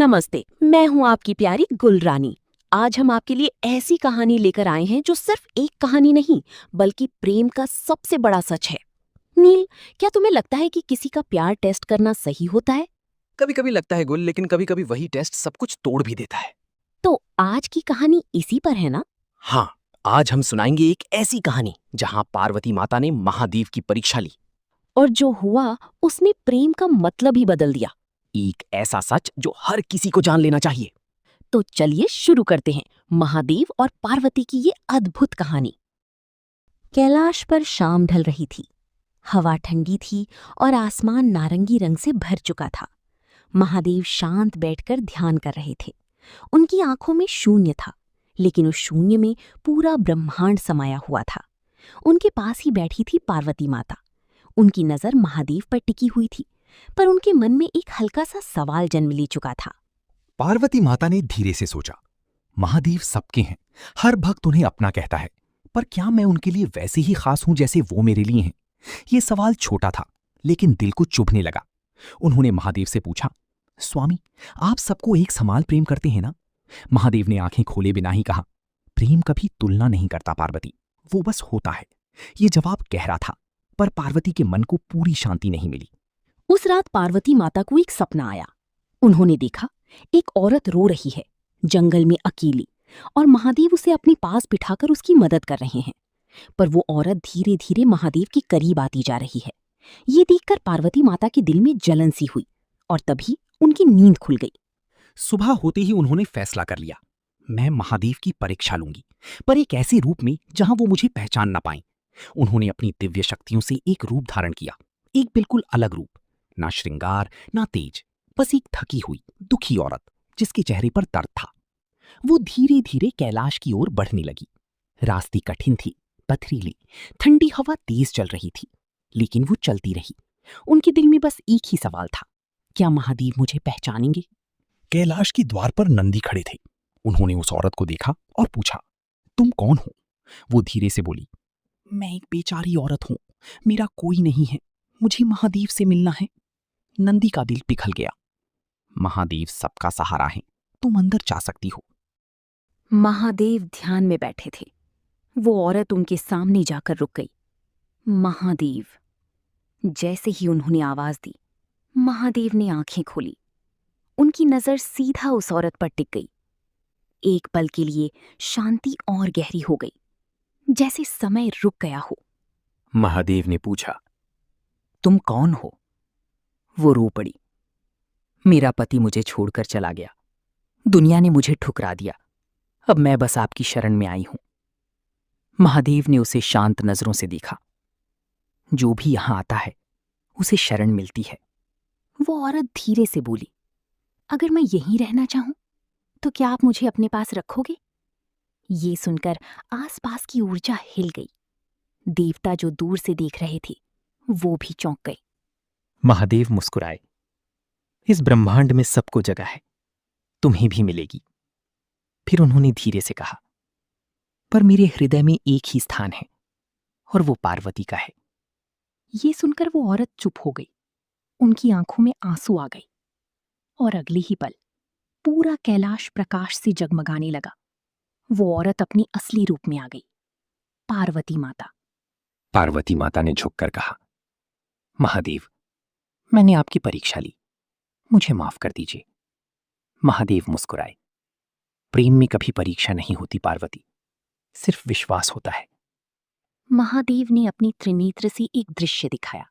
नमस्ते, मैं हूँ आपकी प्यारी गुल रानी। आज हम आपके लिए ऐसी कहानी लेकर आए हैं जो सिर्फ एक कहानी नहीं बल्कि प्रेम का सबसे बड़ा सच है। नील, क्या तुम्हें लगता है कि किसी का प्यार टेस्ट करना सही होता है? कभी कभी लगता है गुल, लेकिन कभी कभी वही टेस्ट सब कुछ तोड़ भी देता है। तो आज की कहानी इसी पर है ना? हाँ, आज हम सुनाएंगे एक ऐसी कहानी जहाँ पार्वती माता ने महादेव की परीक्षा ली। और जो हुआ उसने प्रेम का मतलब ही बदल दिया। एक ऐसा सच जो हर किसी को जान लेना चाहिए। तो चलिए शुरू करते हैं महादेव और पार्वती की ये अद्भुत कहानी। कैलाश पर शाम ढल रही थी। हवा ठंडी थी और आसमान नारंगी रंग से भर चुका था। महादेव शांत बैठकर ध्यान कर रहे थे। उनकी आंखों में शून्य था, लेकिन उस शून्य में पूरा ब्रह्मांड समाया हुआ था। उनके पास ही बैठी थी पार्वती माता। उनकी नजर महादेव पर टिकी हुई थी, पर उनके मन में एक हल्का सा सवाल जन्म ले चुका था। पार्वती माता ने धीरे से सोचा, महादेव सबके हैं, हर भक्त उन्हें अपना कहता है, पर क्या मैं उनके लिए वैसे ही खास हूं जैसे वो मेरे लिए हैं? ये सवाल छोटा था, लेकिन दिल को चुभने लगा। उन्होंने महादेव से पूछा, स्वामी, आप सबको एक समान प्रेम करते हैं ना? महादेव ने आंखें खोले बिना ही कहा, प्रेम कभी तुलना नहीं करता पार्वती, वो बस होता है। ये जवाब गहरा था, पर पार्वती के मन को पूरी शांति नहीं मिली। उस रात पार्वती माता को एक सपना आया। उन्होंने देखा एक औरत रो रही है, जंगल में अकेली, और महादेव उसे अपने पास बिठाकर उसकी मदद कर रहे हैं। पर वो औरत धीरे धीरे महादेव के करीब आती जा रही है। ये देखकर पार्वती माता के दिल में जलन सी हुई और तभी उनकी नींद खुल गई। सुबह होते ही उन्होंने फैसला कर लिया, मैं महादेव की परीक्षा लूंगी, पर एक ऐसे रूप में जहां वो मुझे पहचान ना पाएं। उन्होंने अपनी दिव्य शक्तियों से एक रूप धारण किया, एक बिल्कुल अलग रूप, ना श्रृंगार ना तेज, बस एक थकी हुई दुखी औरत जिसके चेहरे पर दर्द था। वो धीरे धीरे कैलाश की ओर बढ़ने लगी। रास्ते कठिन थी, पथरीली, ठंडी हवा तेज चल रही थी, लेकिन वो चलती रही। उनके दिल में बस एक ही सवाल था, क्या महादेव मुझे पहचानेंगे? कैलाश की द्वार पर नंदी खड़े थे। उन्होंने उस औरत को देखा और पूछा, तुम कौन हो? वो धीरे से बोली, मैं एक बेचारी औरत हूं, मेरा कोई नहीं है, मुझे महादेव से मिलना है। नंदी का दिल पिघल गया। महादेव सबका सहारा है, तुम अंदर जा सकती हो। महादेव ध्यान में बैठे थे। वो औरत उनके सामने जाकर रुक गई। महादेव। जैसे ही उन्होंने आवाज दी, महादेव ने आंखें खोली। उनकी नजर सीधा उस औरत पर टिक गई। एक पल के लिए शांति और गहरी हो गई, जैसे समय रुक गया हो। महादेव ने पूछा, तुम कौन हो? वो रो पड़ी, मेरा पति मुझे छोड़कर चला गया, दुनिया ने मुझे ठुकरा दिया, अब मैं बस आपकी शरण में आई हूं। महादेव ने उसे शांत नजरों से देखा। जो भी यहां आता है उसे शरण मिलती है। वो औरत धीरे से बोली, अगर मैं यहीं रहना चाहूं तो क्या आप मुझे अपने पास रखोगे? ये सुनकर आसपास की ऊर्जा हिल गई। देवता जो दूर से देख रहे थे वो भी चौंक गए। महादेव मुस्कुराए, इस ब्रह्मांड में सबको जगह है, तुम्हें भी मिलेगी। फिर उन्होंने धीरे से कहा, पर मेरे हृदय में एक ही स्थान है और वो पार्वती का है। ये सुनकर वो औरत चुप हो गई। उनकी आंखों में आंसू आ गए और अगले ही पल पूरा कैलाश प्रकाश से जगमगाने लगा। वो औरत अपनी असली रूप में आ गई, पार्वती माता। पार्वती माता ने झुककर कहा, महादेव, मैंने आपकी परीक्षा ली, मुझे माफ कर दीजिए। महादेव मुस्कुराए, प्रेम में कभी परीक्षा नहीं होती पार्वती, सिर्फ विश्वास होता है। महादेव ने अपनी त्रिनेत्र से एक दृश्य दिखाया।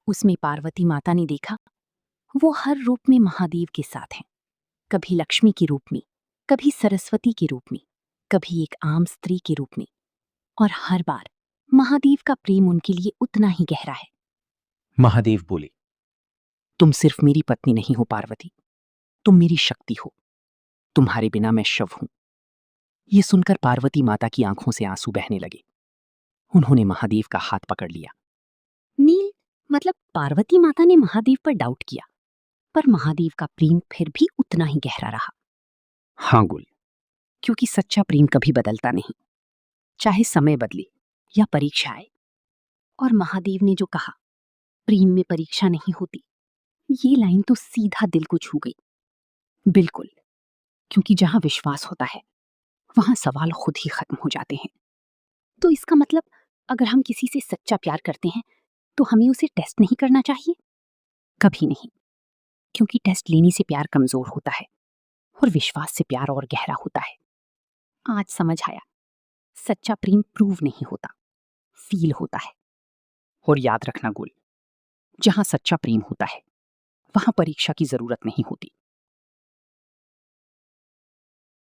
उसमें पार्वती माता ने देखा वो हर रूप में महादेव के साथ हैं। कभी लक्ष्मी के रूप में, कभी सरस्वती के रूप में, कभी एक आम स्त्री के रूप में, और हर बार महादेव का प्रेम उनके लिए उतना ही गहरा है। महादेव बोले, तुम सिर्फ मेरी पत्नी नहीं हो पार्वती, तुम मेरी शक्ति हो, तुम्हारे बिना मैं शव हूं। ये सुनकर पार्वती माता की आंखों से आंसू बहने लगे। उन्होंने महादेव का हाथ पकड़ लिया। नील, मतलब पार्वती माता ने महादेव पर डाउट किया, पर महादेव का प्रेम फिर भी उतना ही गहरा रहा। हाँ गुल, क्योंकि सच्चा प्रेम कभी बदलता नहीं, चाहे समय बदले या परीक्षा आए। और महादेव ने जो कहा, प्रेम में परीक्षा नहीं होती, ये लाइन तो सीधा दिल को छू गई। बिल्कुल, क्योंकि जहां विश्वास होता है वहां सवाल खुद ही खत्म हो जाते हैं। तो इसका मतलब अगर हम किसी से सच्चा प्यार करते हैं तो हमें उसे टेस्ट नहीं करना चाहिए? कभी नहीं, क्योंकि टेस्ट लेने से प्यार कमजोर होता है और विश्वास से प्यार और गहरा होता है। आज समझ आया, सच्चा प्रेम प्रूव नहीं होता, फील होता है। और याद रखना गुल, जहां सच्चा प्रेम होता है वहां परीक्षा की जरूरत नहीं होती।